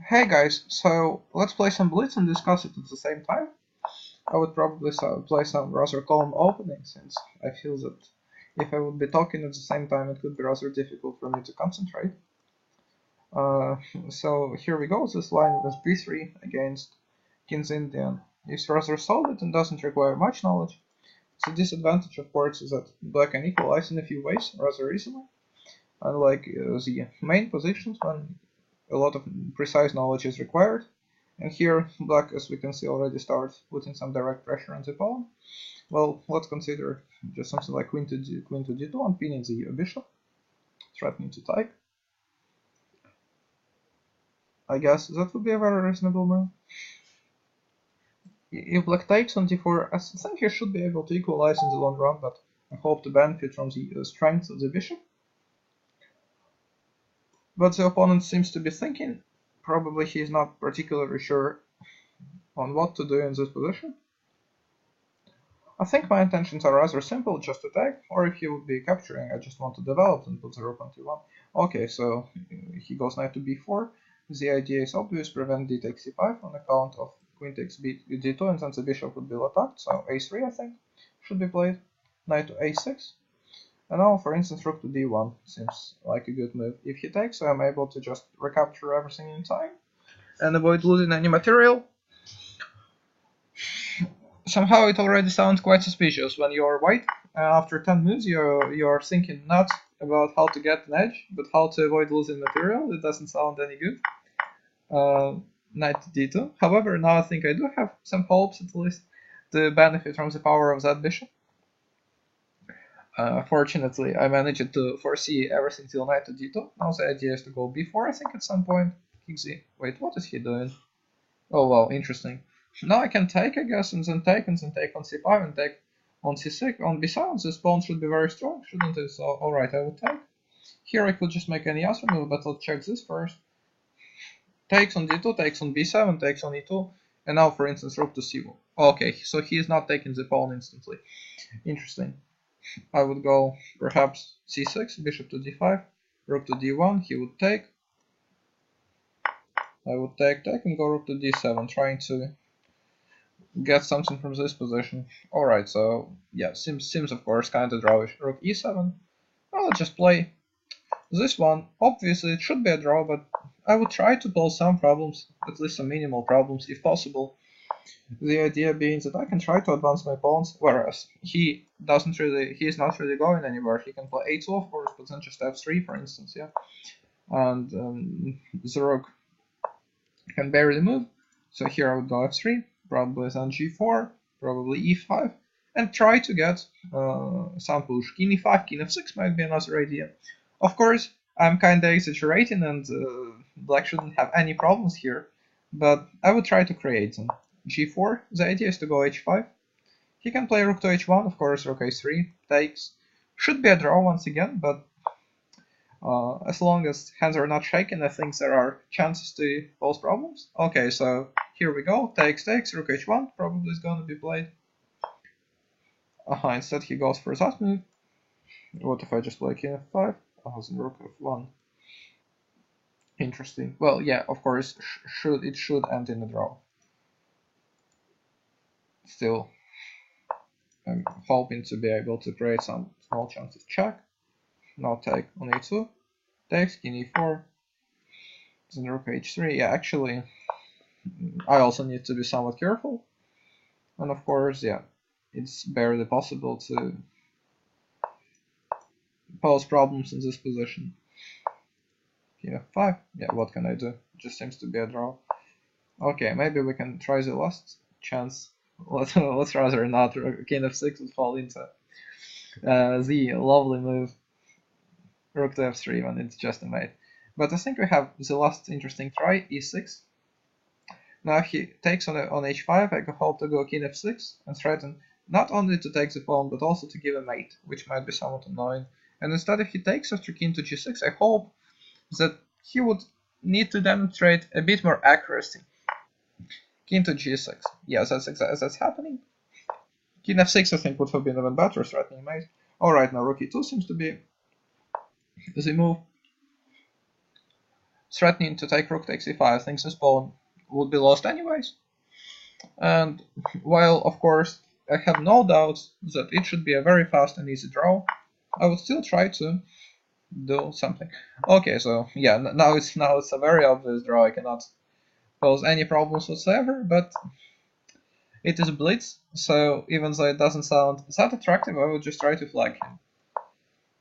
Hey guys, so let's play some blitz and discuss it at the same time. I would probably play some rather calm opening since I feel that if I would be talking at the same time it would be rather difficult for me to concentrate. Uh, so here we go, this line with b3 against King's Indian is rather solid and doesn't require much knowledge. The disadvantage of course is that black can equalize in a few ways rather easily, unlike the main positions when a lot of precise knowledge is required. And here, black, as we can see, already starts putting some direct pressure on the pawn. Well, let's consider just something like queen to d2 and pinning the bishop, threatening to take. I guess that would be a very reasonable move. If black takes on d4, I think he should be able to equalize in the long run, but I hope to benefit from the strength of the bishop. But the opponent seems to be thinking, probably he is not particularly sure on what to do in this position. I think my intentions are rather simple, just to take, or if he would be capturing, I just want to develop and put the rook on t1. Okay, so he goes knight to b4. The idea is obvious, prevent d takes c5 on account of queen takes d2, and then the bishop would be attacked, so a3 I think should be played, knight to a6. And now, for instance, rook to d1 seems like a good move. If he takes, I'm able to just recapture everything in time and avoid losing any material. Somehow it already sounds quite suspicious when you're white. After 10 moves, you're thinking not about how to get an edge, but how to avoid losing material. It doesn't sound any good. Knight to d2. However, now I think I do have some hopes at least to benefit from the power of that bishop. Fortunately, I managed to foresee everything till knight to d2. Now the idea is to go b4, I think, at some point. Wait, what is he doing? Oh, wow, interesting. Now I can take, I guess, and then take on c5 and take on c6. On b7, this pawn should be very strong, shouldn't it? So, alright, I would take. Here I could just make any other move, but let's check this first. Takes on d2, takes on b7, takes on e2, and now, for instance, rook to c1. Okay, so he is not taking the pawn instantly. Interesting. I would go, perhaps, c6, bishop to d5, rook to d1, he would take. I would take, and go rook to d7, trying to get something from this position. Alright, so yeah, seems of course kind of drawish. Rook e7. Well, let's just play this one. Obviously it should be a draw, but I would try to pull some problems, at least some minimal problems if possible. The idea being that I can try to advance my pawns, whereas he is not really going anywhere. He can play a2 of course, but then just f3 for instance, yeah. And the rook can barely move, so here I would go f3. Probably then g4, probably e5, and try to get some push. King e5, king f6 might be another idea. Of course, I'm kinda exaggerating and black shouldn't have any problems here, but I would try to create them. g4, the idea is to go h5. He can play rook to h1, of course, rook a3, takes. Should be a draw once again, but as long as hands are not shaken, I think there are chances to pose problems. Okay, so here we go. Takes, rook h1 probably is going to be played. Instead he goes for that move. What if I just play king f5? Oh, then rook f1. Interesting. Well, yeah, of course, it should end in a draw. Still, I'm hoping to be able to create some small chance of check. Now take on a2. Takes, king e4. Then rook h3. Yeah, actually, I also need to be somewhat careful. And of course, yeah, it's barely possible to pose problems in this position. King f5. Yeah, what can I do? Just seems to be a draw. Okay, maybe we can try the last chance. Let's rather not. King f6 would fall into the lovely move. Rook to f3 when it's just a mate. But I think we have the last interesting try, e6. Now he takes on h5, I hope to go king f6 and threaten not only to take the pawn but also to give a mate, which might be somewhat annoying. And instead if he takes after king to g6, I hope that he would need to demonstrate a bit more accuracy. King to g6. Yes, that's happening. King f6 I think would have been even better, threatening mate. Alright, now rook e2 seems to be the move. threatening to take rook takes e5, thinks his pawn would be lost anyways. And while, of course, I have no doubts that it should be a very fast and easy draw, I would still try to do something. Okay, so yeah, now it's a very obvious draw. I cannot pose any problems whatsoever, but it is blitz, so even though it doesn't sound that attractive, I would just try to flag him.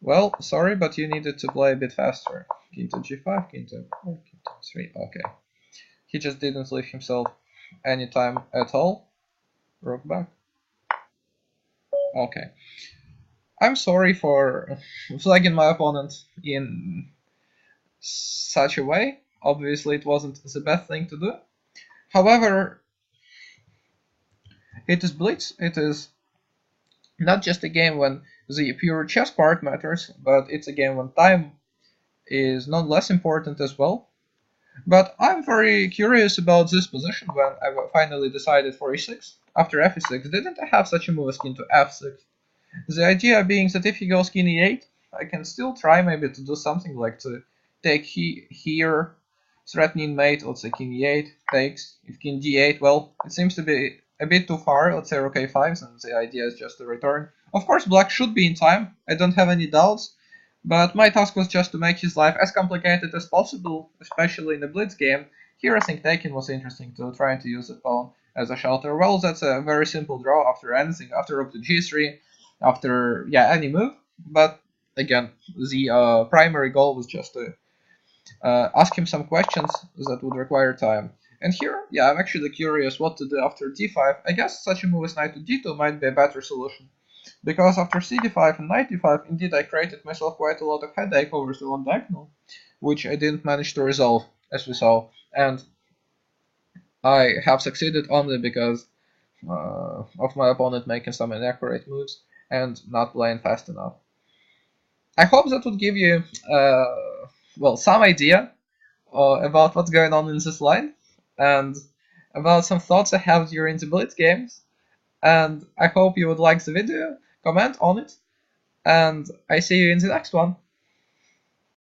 Well, sorry, but you needed to play a bit faster. King to g5, king to 4, king to 3, okay. He just didn't leave himself any time at all. Rook back. Okay. I'm sorry for flagging my opponent in such a way. Obviously, it wasn't the best thing to do. However, it is blitz. It is not just a game when the pure chess part matters, but it's a game when time is not less important as well. But I'm very curious about this position when I finally decided for e6. After f6, didn't I have such a move as king to f6? The idea being that if he goes king e8, I can still try maybe to do something like to take here, threatening mate, let's say king e8, takes, if king d8, well, it seems to be a bit too far, let's say rook a5, and the idea is just to return. Of course, black should be in time, I don't have any doubts, but my task was just to make his life as complicated as possible, especially in the blitz game. Here I think taking was interesting, to trying to use the pawn as a shelter. Well, that's a very simple draw after anything, after rook to g3, after, yeah, any move. But again, the primary goal was just to ask him some questions that would require time. And here, yeah, I'm actually curious what to do after d5. I guess such a move as knight to d2 might be a better solution. Because after cd5 and knight d5, indeed I created myself quite a lot of headache over the long diagonal, which I didn't manage to resolve, as we saw. And I have succeeded only because of my opponent making some inaccurate moves and not playing fast enough. I hope that would give you, well, some idea about what's going on in this line and about some thoughts I have during the blitz games. And I hope you would like the video, comment on it, and I see you in the next one.